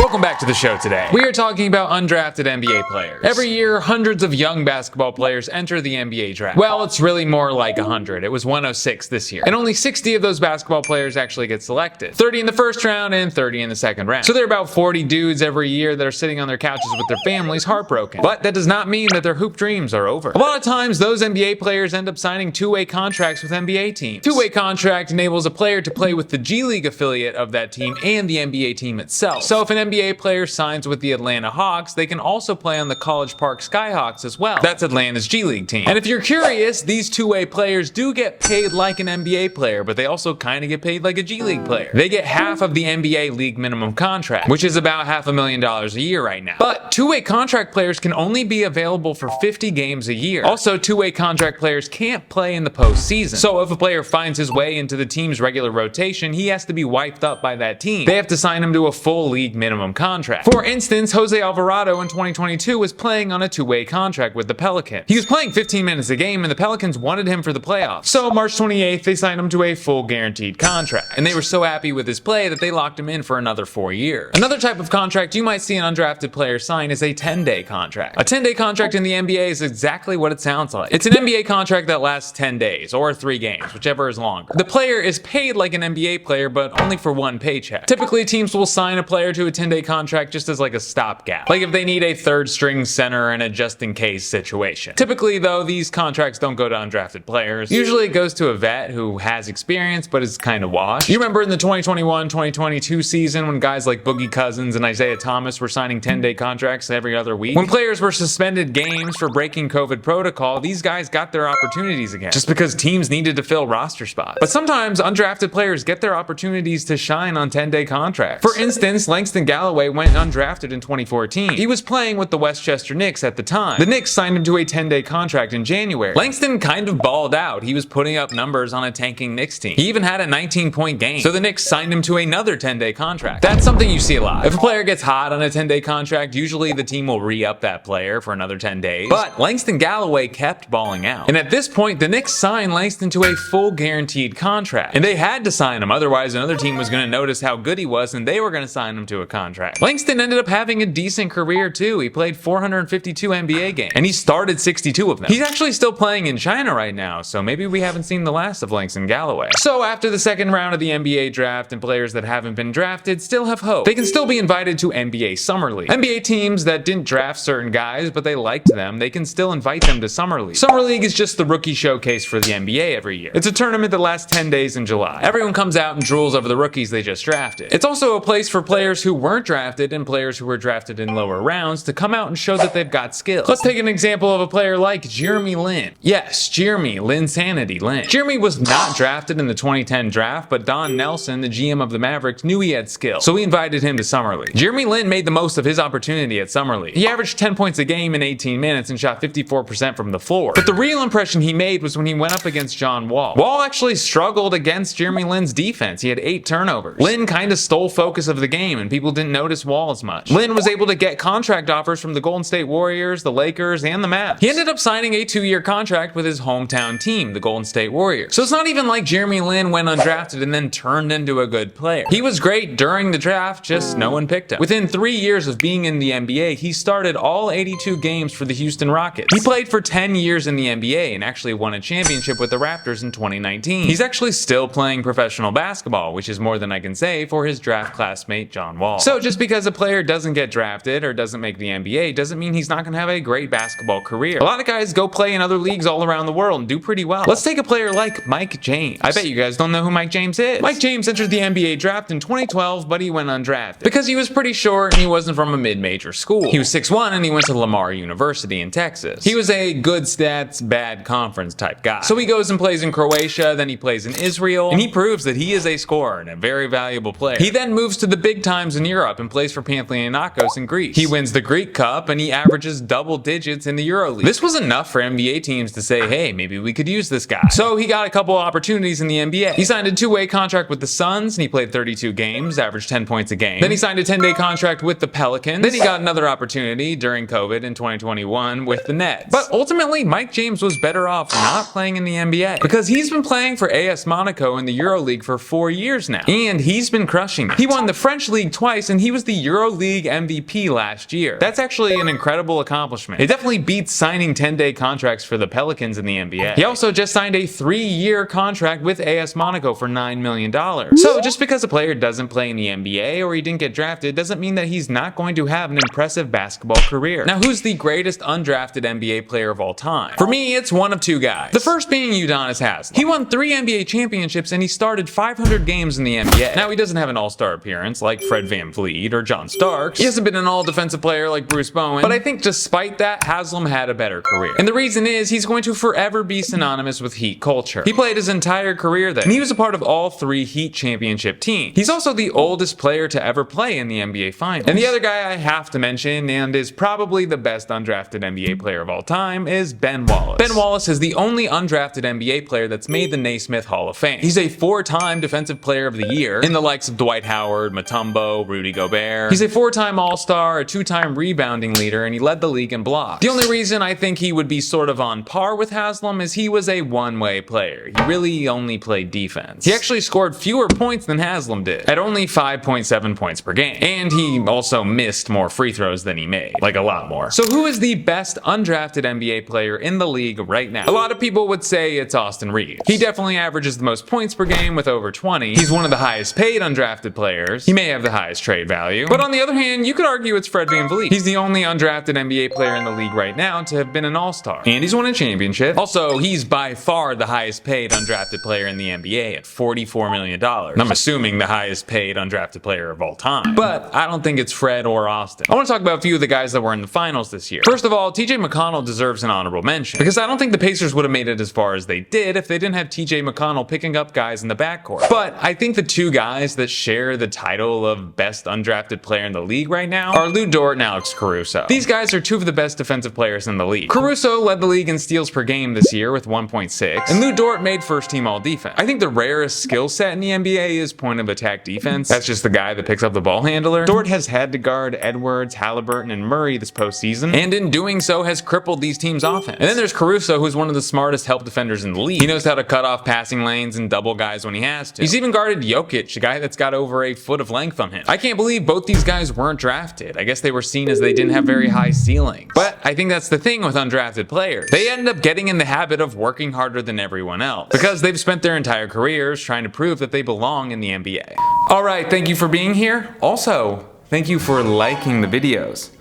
Welcome back to the show today. We are talking about undrafted NBA players. Every year, hundreds of young basketball players enter the NBA draft. Well, it's really more like 100. It was 106 this year. And only 60 of those basketball players actually get selected. 30 in the first round and 30 in the second round. So there are about 40 dudes every year that are sitting on their couches with their families heartbroken. But that does not mean that their hoop dreams are over. A lot of times, those NBA players end up signing two-way contracts with NBA teams. Two-way contract enables a player to play with the G League affiliate of that team and the NBA team itself. So if an NBA player signs with the Atlanta Hawks, they can also play on the College Park Skyhawks as well. That's Atlanta's G League team. And if you're curious, these two-way players do get paid like an NBA player, but they also kind of get paid like a G League player. They get half of the NBA league minimum contract, which is about $500,000 a year right now. But two-way contract players can only be available for 50 games a year. Also, two-way contract players can't play in the postseason. So if a player finds his way into the team's regular rotation, he has to be wiped up by that team. They have to sign him to a full league minimum contract. For instance, Jose Alvarado in 2022 was playing on a two-way contract with the Pelicans. He was playing 15 minutes a game and the Pelicans wanted him for the playoffs. So March 28th, they signed him to a full guaranteed contract. And they were so happy with his play that they locked him in for another 4 years. Another type of contract you might see an undrafted player sign is a 10-day contract. A 10-day contract in the NBA is exactly what it sounds like. It's an NBA contract that lasts 10 days or 3 games, whichever is longer. The player is paid like an NBA player, but only for one paycheck. Typically, teams will sign a player to a 10-day contract just as like a stopgap. Like if they need a third string center in a just in case situation. Typically though, these contracts don't go to undrafted players. Usually it goes to a vet who has experience but is kind of washed. You remember in the 2021-2022 season when guys like Boogie Cousins and Isaiah Thomas were signing 10-day contracts every other week? When players were suspended games for breaking COVID protocol, these guys got their opportunities again, just because teams needed to fill roster spots. But sometimes undrafted players get their opportunities to shine on 10-day contracts. For instance, Langston Galloway went undrafted in 2014. He was playing with the Westchester Knicks at the time. The Knicks signed him to a 10-day contract in January. Langston kind of balled out. He was putting up numbers on a tanking Knicks team. He even had a 19-point game. So the Knicks signed him to another 10-day contract. That's something you see a lot. If a player gets hot on a 10-day contract, usually the team will re-up that player for another 10 days. But Langston Galloway kept balling out. And at this point, the Knicks signed Langston to a full guaranteed contract. And they had to sign him, otherwise another team was going to notice how good he was and they were going to sign him to a contract. Langston ended up having a decent career too. He played 452 NBA games and he started 62 of them. He's actually still playing in China right now, so maybe we haven't seen the last of Langston Galloway. So after the second round of the NBA draft, and players that haven't been drafted still have hope. They can still be invited to NBA Summer League. NBA teams that didn't draft certain guys but they liked them, they can still invite them to Summer League. Summer League is just the rookie showcase for the NBA every year. It's a tournament that lasts 10 days in July. Everyone comes out and drools over the rookies they just drafted. It's also a place for players who weren't drafted and players who were drafted in lower rounds to come out and show that they've got skills. Let's take an example of a player like Jeremy Lin. Yes, Jeremy Lin Sanity Lin. Jeremy was not drafted in the 2010 draft, but Don Nelson, the GM of the Mavericks, knew he had skill, so he invited him to Summer League. Jeremy Lin made the most of his opportunity at Summer League. He averaged 10 points a game in 18 minutes and shot 54% from the floor. But the real impression he made was when he went up against John Wall. Wall actually struggled against Jeremy Lin's defense. He had 8 turnovers. Lin kind of stole focus of the game and people didn't notice Wall as much. Lin was able to get contract offers from the Golden State Warriors, the Lakers, and the Mavs. He ended up signing a 2-year contract with his hometown team, the Golden State Warriors. So it's not even like Jeremy Lin went undrafted and then turned into a good player. He was great during the draft, just no one picked him. Within 3 years of being in the NBA, he started all 82 games for the Houston Rockets. He played for 10 years in the NBA and actually won a championship with the Raptors in 2019. He's actually still playing professional basketball, which is more than I can say for his draft classmate John Wall. So just because a player doesn't get drafted or doesn't make the NBA doesn't mean he's not going to have a great basketball career. A lot of guys go play in other leagues all around the world and do pretty well. Let's take a player like Mike James. I bet you guys don't know who Mike James is. Mike James entered the NBA draft in 2012, but he went undrafted because he was pretty short and he wasn't from a mid-major school. He was 6'1" and he went to Lamar University in Texas. He was a good stats, bad conference type guy. So he goes and plays in Croatia, then he plays in Israel, and he proves that he is a scorer and a very valuable player. He then moves to the big times in Europe and plays for Panathinaikos in Greece. He wins the Greek Cup and he averages double digits in the EuroLeague. This was enough for NBA teams to say, hey, maybe we could use this guy. So he got a couple opportunities in the NBA. He signed a 2-way contract with the Suns and he played 32 games, averaged 10 points a game. Then he signed a 10-day contract with the Pelicans. Then he got another opportunity during COVID in 2021 with the Nets. But ultimately, Mike James was better off not playing in the NBA because he's been playing for AS Monaco in the EuroLeague for 4 years now. And he's been crushing it. He won the French League twice and he was the EuroLeague MVP last year. That's actually an incredible accomplishment. It definitely beats signing 10-day contracts for the Pelicans in the NBA. He also just signed a 3-year contract with AS Monaco for $9 million. So just because a player doesn't play in the NBA or he didn't get drafted doesn't mean that he's not going to have an impressive basketball career. Now, who's the greatest undrafted NBA player of all time? For me, it's one of two guys. The first being Udonis Haslem. He won 3 NBA championships and he started 500 games in the NBA. Now, he doesn't have an all-star appearance like Fred VanVleet or John Starks. He hasn't been an all-defensive player like Bruce Bowen, but I think despite that, Haslem had a better career. And the reason is he's going to forever be synonymous with Heat culture. He played his entire career there, and he was a part of all 3 Heat championship teams. He's also the oldest player to ever play in the NBA Finals. And the other guy I have to mention, and is probably the best undrafted NBA player of all time, is Ben Wallace. Ben Wallace is the only undrafted NBA player that's made the Naismith Hall of Fame. He's a 4-time Defensive Player of the Year in the likes of Dwight Howard, Mutombo, Rudy Gobert. He's a 4-time All-Star, a 2-time rebounding leader, and he led the league in blocks. The only reason I think he would be sort of on par with Haslem is he was a one-way player. He really only played defense. He actually scored fewer points than Haslem did, at only 5.7 points per game. And he also missed more free throws than he made, like a lot more. So who is the best undrafted NBA player in the league right now? A lot of people would say it's Austin Reeves. He definitely averages the most points per game with over 20. He's one of the highest paid undrafted players. He may have the highest trade value. But on the other hand, you could argue it's Fred VanVleet. He's the only undrafted NBA player in the league right now to have been an all-star. And he's won a championship. Also, he's by far the highest paid undrafted player in the NBA at $44 million. And I'm assuming the highest paid undrafted player of all time. But I don't think it's Fred or Austin. I want to talk about a few of the guys that were in the finals this year. First of all, TJ McConnell deserves an honorable mention, because I don't think the Pacers would have made it as far as they did if they didn't have TJ McConnell picking up guys in the backcourt. But I think the 2 guys that share the title of best undrafted player in the league right now are Lou Dort and Alex Caruso. These guys are 2 of the best defensive players in the league. Caruso led the league in steals per game this year with 1.6, and Lou Dort made first-team all-defense. I think the rarest skill set in the NBA is point-of-attack defense. That's just the guy that picks up the ball handler. Dort has had to guard Edwards, Halliburton, and Murray this postseason, and in doing so has crippled these teams' offense. And then there's Caruso, who's one of the smartest help defenders in the league. He knows how to cut off passing lanes and double guys when he has to. He's even guarded Jokic, a guy that's got over a foot of length on him. I can't believe both these guys weren't drafted. I guess they were seen as they didn't have very high ceilings. But I think that's the thing with undrafted players. They end up getting in the habit of working harder than everyone else, because they've spent their entire careers trying to prove that they belong in the NBA. Alright, thank you for being here. Also, thank you for liking the videos.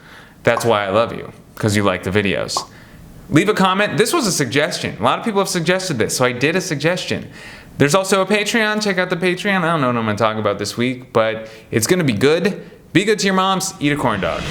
That's why I love you, because you like the videos. Leave a comment. This was a suggestion. A lot of people have suggested this, so I did a suggestion. There's also a Patreon. Check out the Patreon. I don't know what I'm going to talk about this week, but it's going to be good. Be good to your moms. Eat a corn dog.